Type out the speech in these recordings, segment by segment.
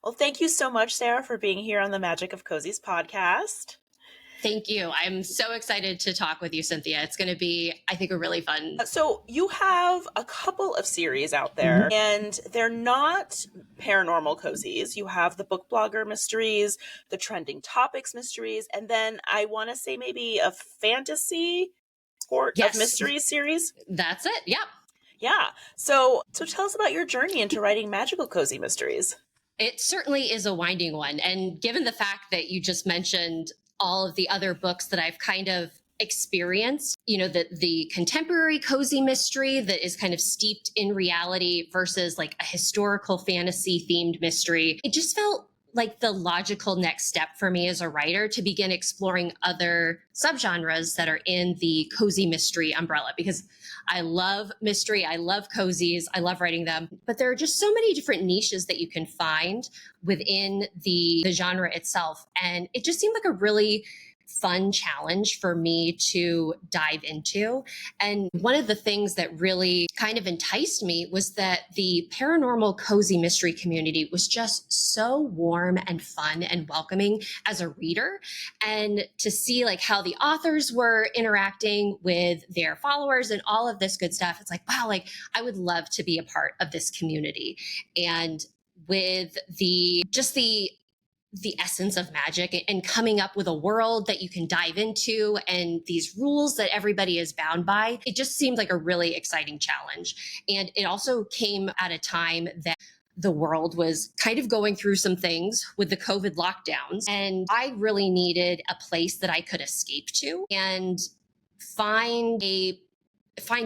Well, thank you so much, Sarah, for being here on the Magic of Cozy's podcast. Thank you. I'm so excited to talk with you, Cynthia. It's going to be, I think, a really fun. So you have a couple of series out there, and they're not paranormal cozies. You have the book blogger mysteries, the trending topics mysteries, and then I want to say maybe a fantasy court of mysteries series. That's it. Yep. Yeah. So tell us about your journey into writing magical cozy mysteries. It certainly is a winding one. And given the fact that you just mentioned all of the other books that I've kind of experienced, the contemporary cozy mystery that is kind of steeped in reality versus like a historical fantasy themed mystery, it just felt like the logical next step for me as a writer to begin exploring other subgenres that are in the cozy mystery umbrella, because I love mystery. I love cozies. I love writing them. But there are just so many different niches that you can find within the genre itself. And it just seemed like a really fun challenge for me to dive into. And one of the things that really kind of enticed me was that the paranormal cozy mystery community was just so warm and fun and welcoming as a reader. And to see like how the authors were interacting with their followers and all of this good stuff, it's like, wow, like I would love to be a part of this community. And with the essence of magic and coming up with a world that you can dive into and these rules that everybody is bound by, it just seemed like a really exciting challenge. And it also came at a time that the world was kind of going through some things with the COVID lockdowns. And I really needed a place that I could escape to and find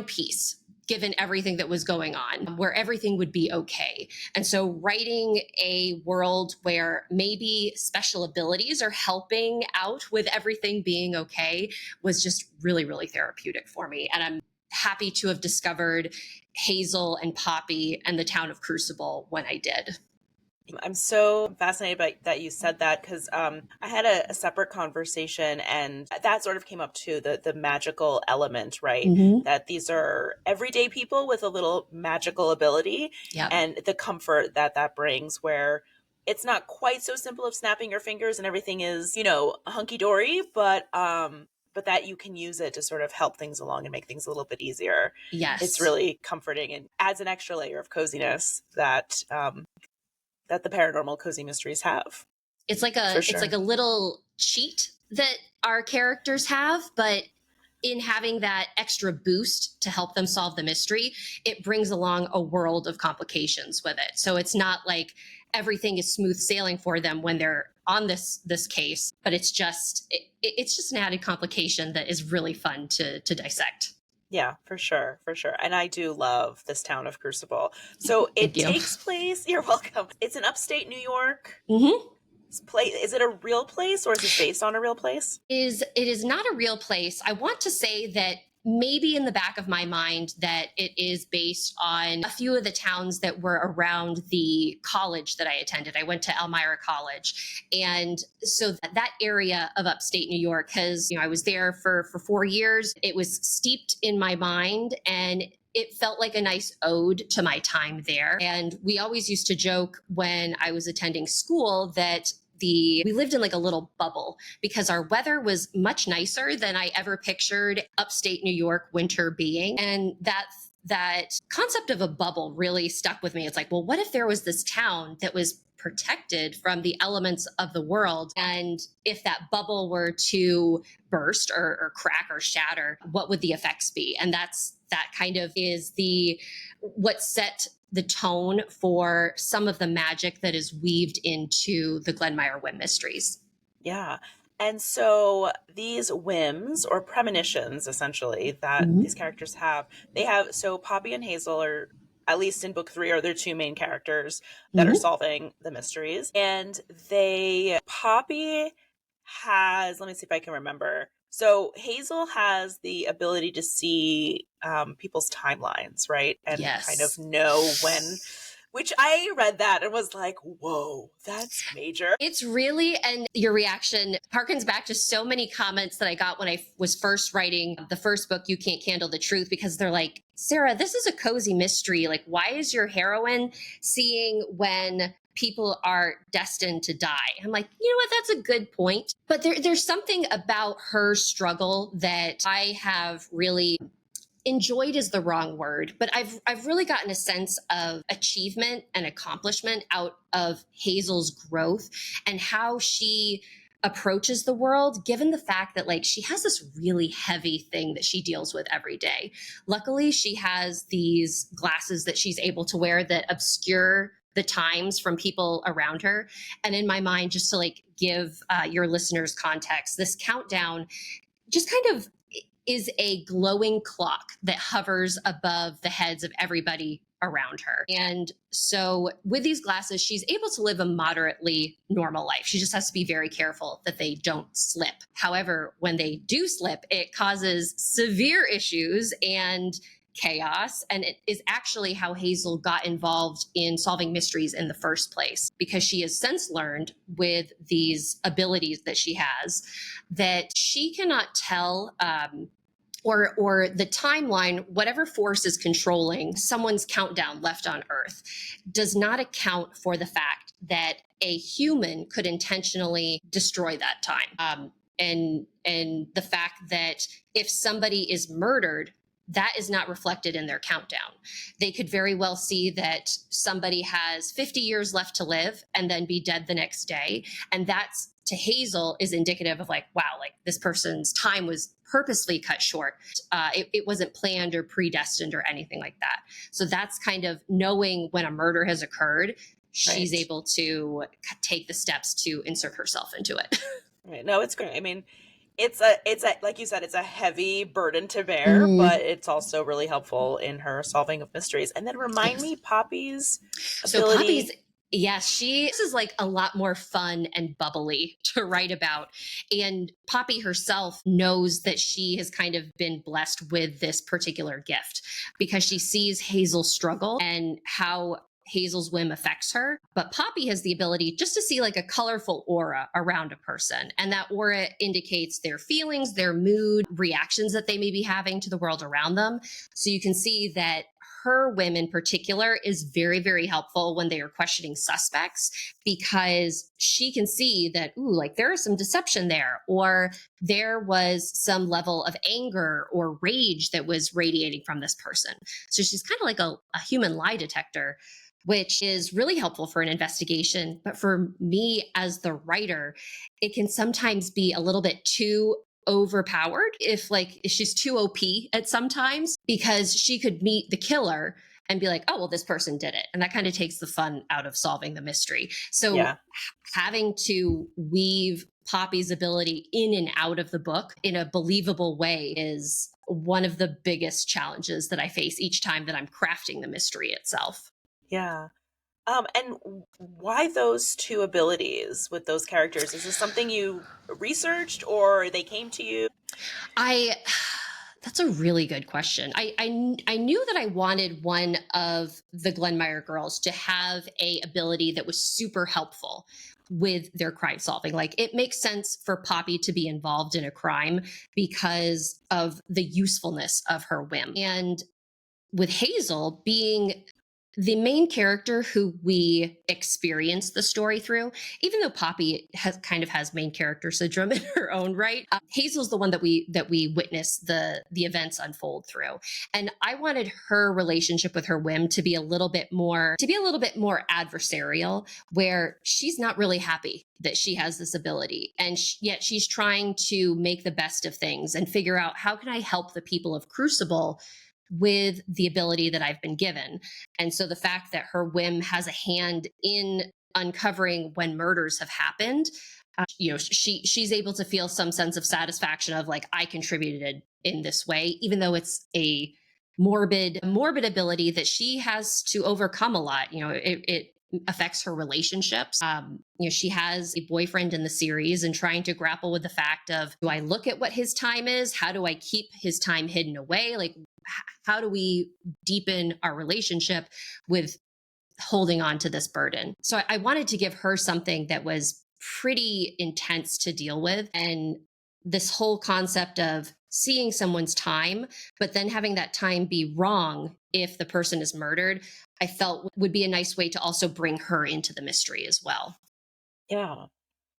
peace given everything that was going on, where everything would be okay. And so writing a world where maybe special abilities are helping out with everything being okay was just really, really therapeutic for me. And I'm happy to have discovered Hazel and Poppy and the town of Crucible when I did. I'm so fascinated by that you said that, because I had a separate conversation and that sort of came up too, the magical element, right? Mm-hmm. That these are everyday people with a little magical ability, and the comfort that brings, where it's not quite so simple of snapping your fingers and everything is, hunky-dory, but that you can use it to sort of help things along and make things a little bit easier. Yes. It's really comforting and adds an extra layer of coziness that the paranormal cozy mysteries have. It's like a little cheat that our characters have, but in having that extra boost to help them solve the mystery, it brings along a world of complications with it. So it's not like everything is smooth sailing for them when they're on this case, but it's just an added complication that is really fun to dissect. Yeah, for sure. And I do love this town of Crucible. So it takes place, you're welcome. It's in upstate New York. Mm-hmm. Is it a real place, or is it based on a real place? It is not a real place. I want to say that maybe in the back of my mind that it is based on a few of the towns that were around the college that I attended. I went to Elmira College. And so that area of upstate New York I was there for 4 years. It was steeped in my mind, and it felt like a nice ode to my time there. And we always used to joke when I was attending school that we lived in like a little bubble because our weather was much nicer than I ever pictured upstate New York winter being. And that concept of a bubble really stuck with me. It's like, well, what if there was this town that was protected from the elements of the world? And if that bubble were to burst or crack or shatter, what would the effects be? And that kind of is what set the tone for some of the magic that is weaved into the Glenmyre Whim Mysteries. Yeah. And so these whims or premonitions, essentially, that these characters have, so Poppy and Hazel are, at least in book 3, are their 2 main characters that are solving the mysteries. And Poppy has, let me see if I can remember. So Hazel has the ability to see people's timelines, right? And kind of know when, which I read that and was like, whoa, that's major. It's really, and your reaction harkens back to so many comments that I got when I was first writing the first book, You Can't Handle the Truth, because they're like, Sarah, this is a cozy mystery. Like, why is your heroine seeing when people are destined to die. I'm like, you know what? That's a good point. But there's something about her struggle that I have really enjoyed is the wrong word, but I've really gotten a sense of achievement and accomplishment out of Hazel's growth and how she approaches the world, given the fact that like she has this really heavy thing that she deals with every day. Luckily, she has these glasses that she's able to wear that obscure the times from people around her. And in my mind, just to like give your listeners context, this countdown just kind of is a glowing clock that hovers above the heads of everybody around her. And so with these glasses, she's able to live a moderately normal life. She just has to be very careful that they don't slip. However, when they do slip, it causes severe issues and chaos. And it is actually how Hazel got involved in solving mysteries in the first place, because she has since learned with these abilities that she has that she cannot tell or the timeline, whatever force is controlling someone's countdown left on Earth, does not account for the fact that a human could intentionally destroy that time. And the fact that if somebody is murdered, that is not reflected in their countdown. They could very well see that somebody has 50 years left to live and then be dead the next day. And that's, to Hazel, is indicative of like, wow, like this person's time was purposely cut short. It wasn't planned or predestined or anything like that. So that's kind of knowing when a murder has occurred, she's Right. able to take the steps to insert herself into it. Right. No, it's great. I mean, it's a like you said, it's a heavy burden to bear, but it's also really helpful in her solving of mysteries. And then remind me, Poppy's So ability. Poppy's, yes, this is like a lot more fun and bubbly to write about. And Poppy herself knows that she has kind of been blessed with this particular gift because she sees Hazel struggle and how Hazel's whim affects her. But Poppy has the ability just to see like a colorful aura around a person. And that aura indicates their feelings, their mood, reactions that they may be having to the world around them. So you can see that her whim in particular is very, very helpful when they are questioning suspects, because she can see that, ooh, like there is some deception there, or there was some level of anger or rage that was radiating from this person. So she's kind of like a human lie detector, which is really helpful for an investigation. But for me as the writer, it can sometimes be a little bit too overpowered if she's too OP at sometimes, because she could meet the killer and be like, oh, well, this person did it. And that kind of takes the fun out of solving the mystery. So having to weave Poppy's ability in and out of the book in a believable way is one of the biggest challenges that I face each time that I'm crafting the mystery itself. Yeah. And why those two abilities with those characters? Is this something you researched or they came to you? That's a really good question. I knew that I wanted one of the Glenmyre girls to have a ability that was super helpful with their crime solving. Like, it makes sense for Poppy to be involved in a crime because of the usefulness of her whim. And with Hazel being the main character who we experience the story through, even though Poppy has main character syndrome in her own right, Hazel's the one that we witness the events unfold through. And I wanted her relationship with her whim to be a little bit more adversarial, where she's not really happy that she has this ability, and yet she's trying to make the best of things and figure out, how can I help the people of Crucible with the ability that I've been given. And so the fact that her whim has a hand in uncovering when murders have happened, she's able to feel some sense of satisfaction of like, I contributed in this way, even though it's a morbid ability that she has to overcome a lot. It affects her relationships. She has a boyfriend in the series and trying to grapple with the fact of, do I look at what his time is? How do I keep his time hidden away? Like, how do we deepen our relationship with holding on to this burden? So I wanted to give her something that was pretty intense to deal with. And this whole concept of seeing someone's time, but then having that time be wrong if the person is murdered, I felt would be a nice way to also bring her into the mystery as well. Yeah.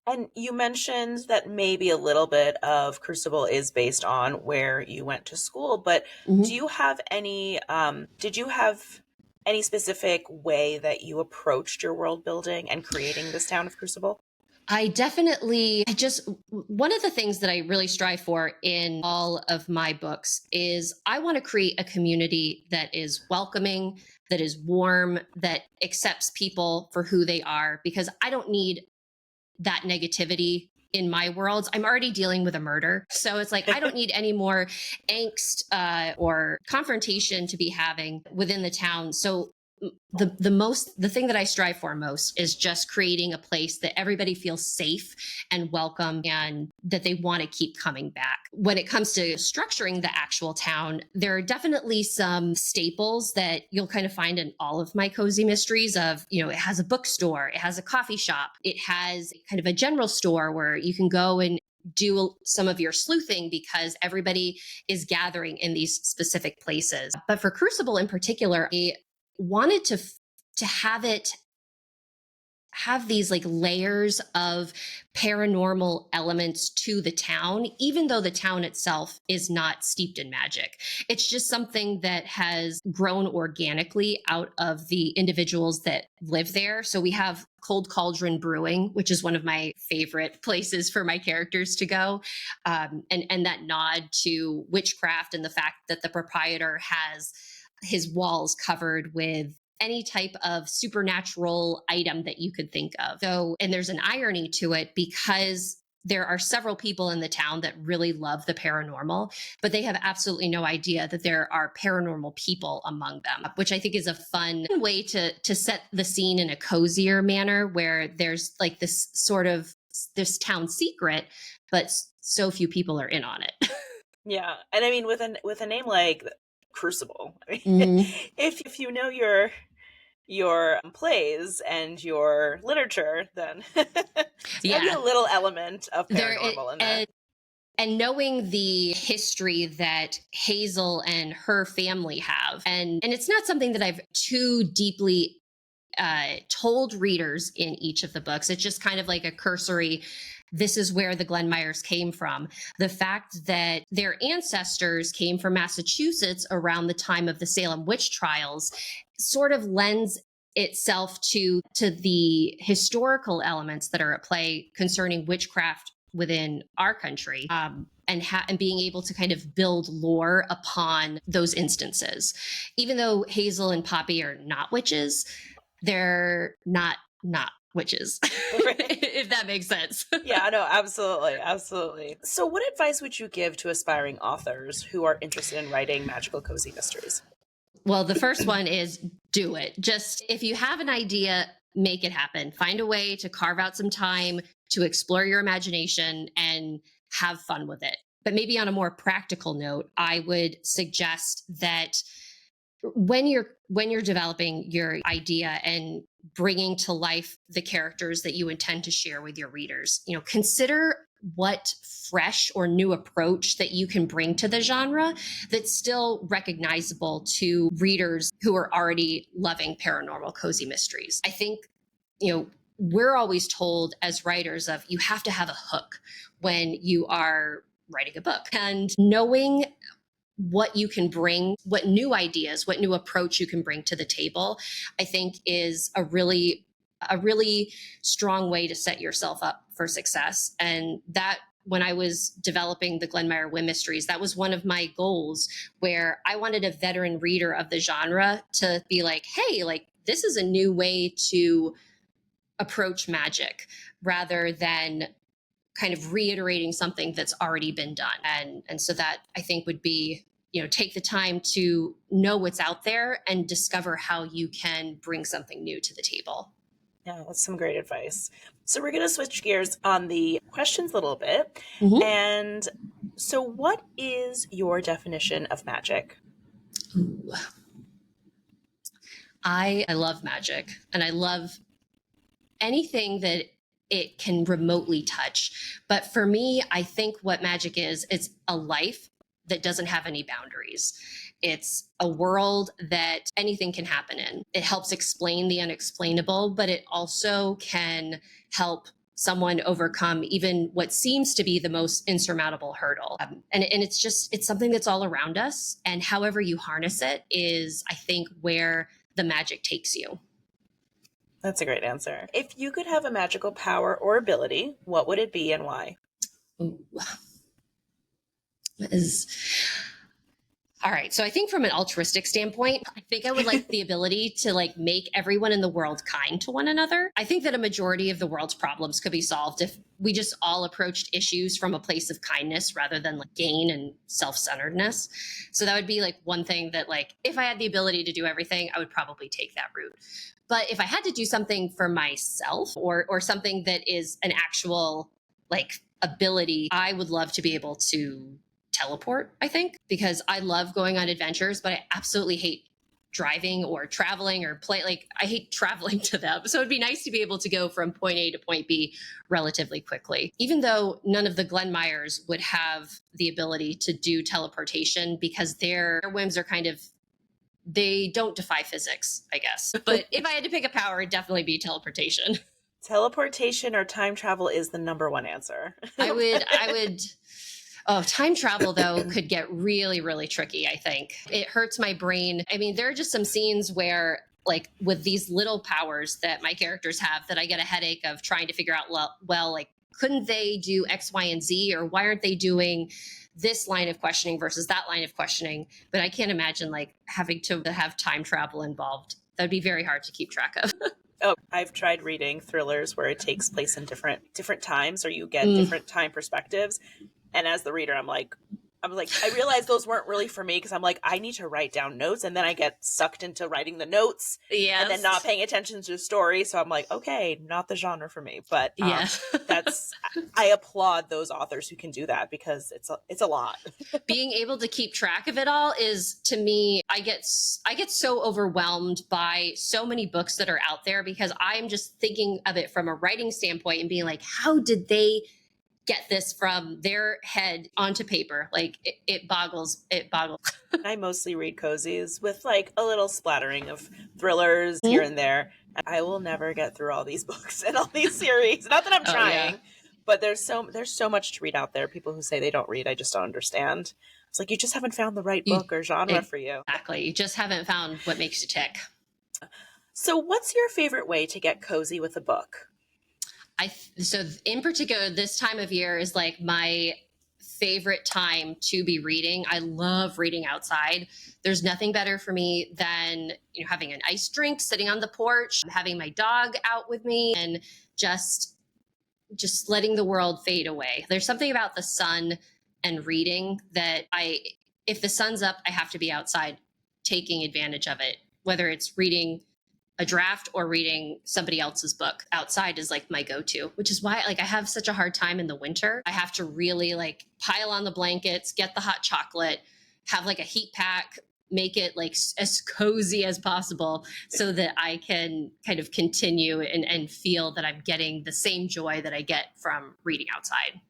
And you mentioned that maybe a little bit of Crucible is based on where you went to school, but do Mhm. you have any, did you have any specific way that you approached your world building and creating this town of Crucible? One of the things that I really strive for in all of my books is I want to create a community that is welcoming, that is warm, that accepts people for who they are, because I don't need that negativity in my worlds. I'm already dealing with a murder. So it's like, I don't need any more angst or confrontation to be having within the town. So the thing that I strive for most is just creating a place that everybody feels safe and welcome and that they want to keep coming back. When it comes to structuring the actual town, there are definitely some staples that you'll kind of find in all of my cozy mysteries of, it has a bookstore, it has a coffee shop, it has kind of a general store where you can go and do some of your sleuthing because everybody is gathering in these specific places. But for Crucible in particular, I wanted to have these like layers of paranormal elements to the town, even though the town itself is not steeped in magic. It's just something that has grown organically out of the individuals that live there. So we have Cold Cauldron Brewing, which is one of my favorite places for my characters to go. And that nod to witchcraft and the fact that the proprietor has his walls covered with any type of supernatural item that you could think of. So, and there's an irony to it because there are several people in the town that really love the paranormal, but they have absolutely no idea that there are paranormal people among them, which I think is a fun way to set the scene in a cozier manner where there's like this town secret, but so few people are in on it. Yeah. And I mean, with a name like Crucible, I mean, Mhm. if you know your plays and your literature, then it's got to be Yeah. a little element of There paranormal in there. and knowing the history that Hazel and her family have, and it's not something that I've too deeply told readers in each of the books. It's just kind of like a cursory. This is where the Glenmyres came from. The fact that their ancestors came from Massachusetts around the time of the Salem witch trials sort of lends itself to the historical elements that are at play concerning witchcraft within our country, and being able to kind of build lore upon those instances. Even though Hazel and Poppy are not witches, they're not witches, Right. if that makes sense. Yeah, no, absolutely, absolutely. So, what advice would you give to aspiring authors who are interested in writing magical cozy mysteries? Well, the first one is do it. Just if you have an idea, make it happen. Find a way to carve out some time to explore your imagination and have fun with it. But maybe on a more practical note, I would suggest that when you're developing your idea and bringing to life the characters that you intend to share with your readers, consider what fresh or new approach that you can bring to the genre that's still recognizable to readers who are already loving paranormal cozy mysteries. I think, we're always told as writers of you have to have a hook when you are writing a book, and knowing what you can bring, what new ideas, what new approach you can bring to the table, I think is a really strong way to set yourself up for success. And that, when I was developing the Glenmyre Whim Mysteries, that was one of my goals, where I wanted a veteran reader of the genre to be like, hey, like this is a new way to approach magic, rather than kind of reiterating something that's already been done. And so that, I think, would be, take the time to know what's out there and discover how you can bring something new to the table. Yeah, that's some great advice. So, we're going to switch gears on the questions a little bit. Mm-hmm. And so, what is your definition of magic? I love magic, and I love anything that it can remotely touch. But for me, I think what magic is, it's a life that doesn't have any boundaries. It's a world that anything can happen in. It helps explain the unexplainable, but it also can help someone overcome even what seems to be the most insurmountable hurdle. And it's something that's all around us. And however you harness it is, I think, where the magic takes you. That's a great answer. If you could have a magical power or ability, what would it be and why? Ooh. All right. So I think from an altruistic standpoint, I think I would like the ability to like make everyone in the world kind to one another. I think that a majority of the world's problems could be solved if we just all approached issues from a place of kindness rather than like gain and self-centeredness. So that would be like one thing that like, if I had the ability to do everything, I would probably take that route. But if I had to do something for myself or something that is an actual like ability, I would love to be able to teleport, I think, because I love going on adventures, but I absolutely hate driving or traveling or play. Like I hate traveling to them. So it'd be nice to be able to go from point A to point B relatively quickly, even though none of the Glenmyres would have the ability to do teleportation because their whims are kind of, they don't defy physics, I guess. But if I had to pick a power, it'd definitely be teleportation. Teleportation or time travel is the number one answer. I would. Oh, time travel, though, could get really, really tricky, I think. It hurts my brain. I mean, there are just some scenes where, like, with these little powers that my characters have, that I get a headache of trying to figure out, well, like, couldn't they do X, Y, and Z? Or why aren't they doing this line of questioning versus that line of questioning? But I can't imagine, like, having to have time travel involved. That'd be very hard to keep track of. Oh, I've tried reading thrillers where it takes place in different times, or you get different time perspectives. And as the reader, I'm like, I realized those weren't really for me because I'm like, I need to write down notes, and then I get sucked into writing the notes and then not paying attention to the story. So I'm like, okay, not the genre for me. But I applaud those authors who can do that because it's a lot. Being able to keep track of it all is, to me, I get so overwhelmed by so many books that are out there because I'm just thinking of it from a writing standpoint and being like, how did they get this from their head onto paper? Like it boggles. I mostly read cozies with like a little splattering of thrillers here and there. I will never get through all these books and all these series. Not that I'm trying, but there's so much to read out there. People who say they don't read, I just don't understand. It's like you just haven't found the right book or genre for you. Exactly. You just haven't found what makes you tick. So what's your favorite way to get cozy with a book? So in particular, this time of year is like my favorite time to be reading. I love reading outside. There's nothing better for me than, having an iced drink, sitting on the porch, having my dog out with me, and just letting the world fade away. There's something about the sun and reading that if the sun's up, I have to be outside taking advantage of it, whether it's reading a draft or reading somebody else's book. Outside is like my go-to, which is why like I have such a hard time in the winter. I have to really like pile on the blankets, get the hot chocolate, have like a heat pack, make it like as cozy as possible so that I can kind of continue and feel that I'm getting the same joy that I get from reading outside.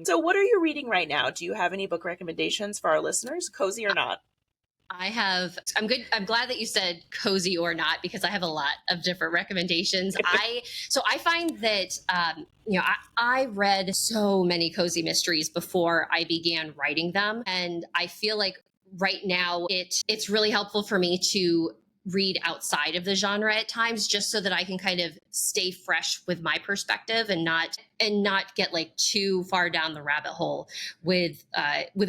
So what are you reading right now? Do you have any book recommendations for our listeners, cozy or not? I'm glad that you said cozy or not, because I have a lot of different recommendations. I find that, I read so many cozy mysteries before I began writing them. And I feel like right now it's really helpful for me to read outside of the genre at times, just so that I can kind of stay fresh with my perspective and not get like too far down the rabbit hole with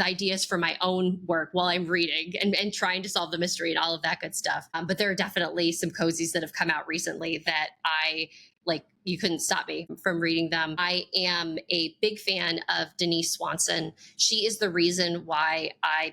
ideas for my own work while I'm reading and trying to solve the mystery and all of that good stuff. But there are definitely some cozies that have come out recently that I like. You couldn't stop me from reading them. I am a big fan of Denise Swanson. She is the reason why I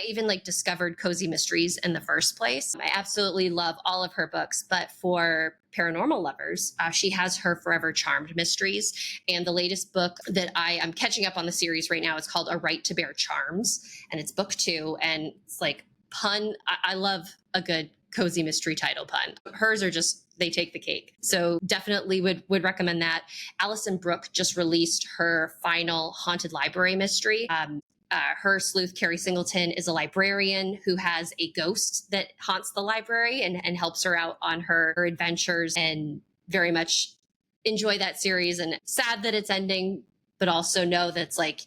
even like discovered cozy mysteries in the first place. I absolutely love all of her books, but for paranormal lovers, she has her Forever Charmed mysteries. And the latest book that I'm catching up on the series right now is called A Right to Bear Charms. And it's book 2. And it's like I love a good cozy mystery title pun. Hers are just, they take the cake. So definitely would recommend that. Alison Brooke just released her final haunted library mystery. Her sleuth, Carrie Singleton, is a librarian who has a ghost that haunts the library and helps her out on her adventures, and very much enjoy that series. And sad that it's ending, but also know that's like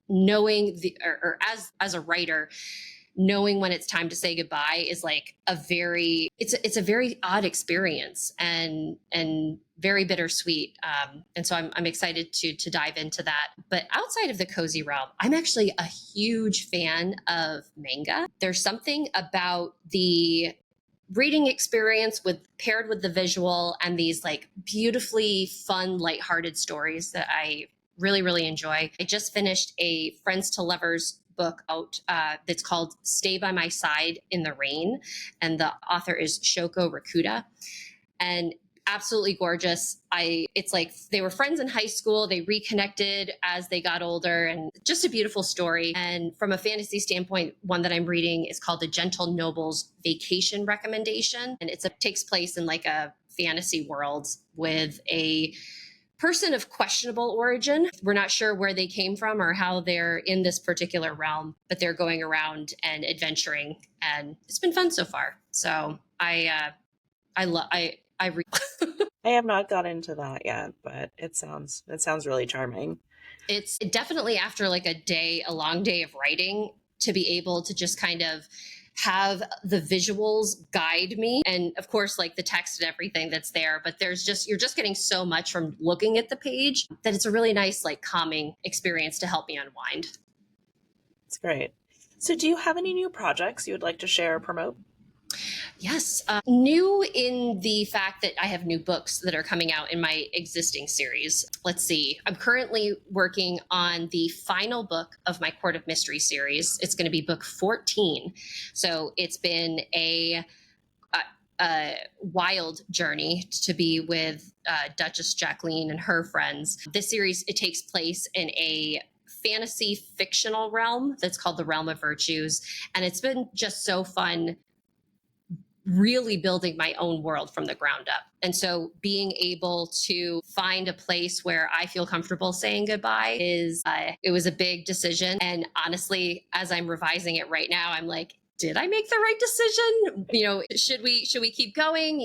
knowing or as a writer, knowing when it's time to say goodbye is like it's a very odd experience and very bittersweet. And so I'm excited to dive into that. But outside of the cozy realm, I'm actually a huge fan of manga. There's something about the reading experience paired with the visual and these like beautifully fun, lighthearted stories that I really, really enjoy. I just finished a Friends to Lovers book out that's called Stay by My Side in the Rain, and the author is Shoko Rakuda, and absolutely gorgeous. It's like they were friends in high school, they reconnected as they got older, and just a beautiful story. And from a fantasy standpoint, one that I'm reading is called The Gentle Noble's Vacation Recommendation, and it takes place in like a fantasy world with a person of questionable origin. We're not sure where they came from or how they're in this particular realm, but they're going around and adventuring, and it's been fun so far. So I read. I have not got into that yet, but it sounds really charming. It's definitely, after like a long day of writing, to be able to just kind of have the visuals guide me, and of course like the text and everything that's there, but you're just getting so much from looking at the page that it's a really nice like calming experience to help me unwind. It's great. So do you have any new projects you would like to share or promote? Yes. New in the fact that I have new books that are coming out in my existing series. Let's see. I'm currently working on the final book of my Court of Mystery series. It's going to be book 14. So it's been a wild journey to be with Duchess Jacqueline and her friends. This series, it takes place in a fantasy fictional realm that's called the Realm of Virtues. And it's been just so fun really building my own world from the ground up. And so being able to find a place where I feel comfortable saying goodbye it was a big decision. And honestly, as I'm revising it right now, I'm like, did I make the right decision? Should we keep going?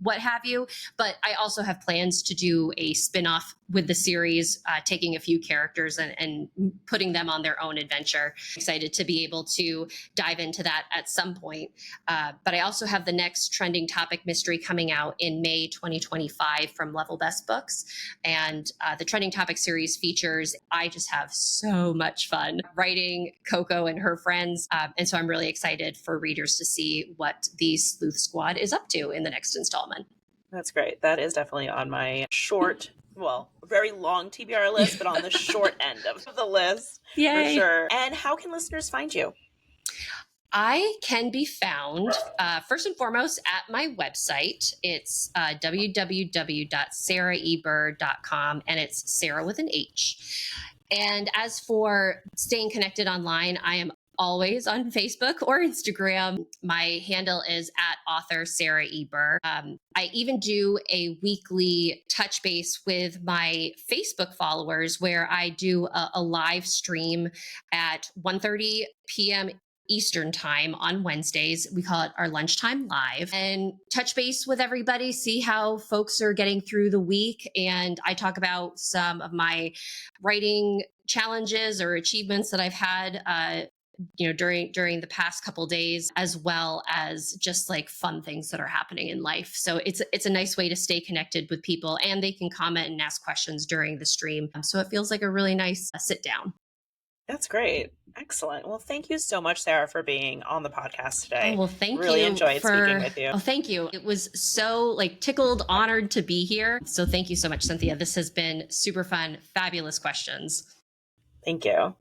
What have you? But I also have plans to do a spin-off with the series, taking a few characters and putting them on their own adventure. Excited to be able to dive into that at some point. But I also have the next trending topic mystery coming out in May 2025 from Level Best Books. And the trending topic series features, I just have so much fun writing Coco and her friends. And so I'm really excited for readers to see what the Sleuth Squad is up to in the next installment. That's great. That is definitely on my short, well, very long TBR list, but on the short end of the list. Yay. For sure. And how can listeners find you? I can be found, first and foremost, at my website. It's www.saraheburr.com, and it's Sarah with an H. And as for staying connected online, I am always on Facebook or Instagram. My handle is @author Sarah E. Burr. I even do a weekly touch base with my Facebook followers where I do a live stream at 1:30 p.m. Eastern time on Wednesdays. We call it our lunchtime live, and touch base with everybody, see how folks are getting through the week. And I talk about some of my writing challenges or achievements that I've had during the past couple days, as well as just like fun things that are happening in life. So it's a nice way to stay connected with people, and they can comment and ask questions during the stream. So it feels like a really nice sit down. That's great. Excellent. Well, thank you so much, Sarah, for being on the podcast today. Oh, well, thank you. Really enjoyed speaking with you. Oh, thank you. It was so tickled, honored to be here. So thank you so much, Cynthia. This has been super fun, fabulous questions. Thank you.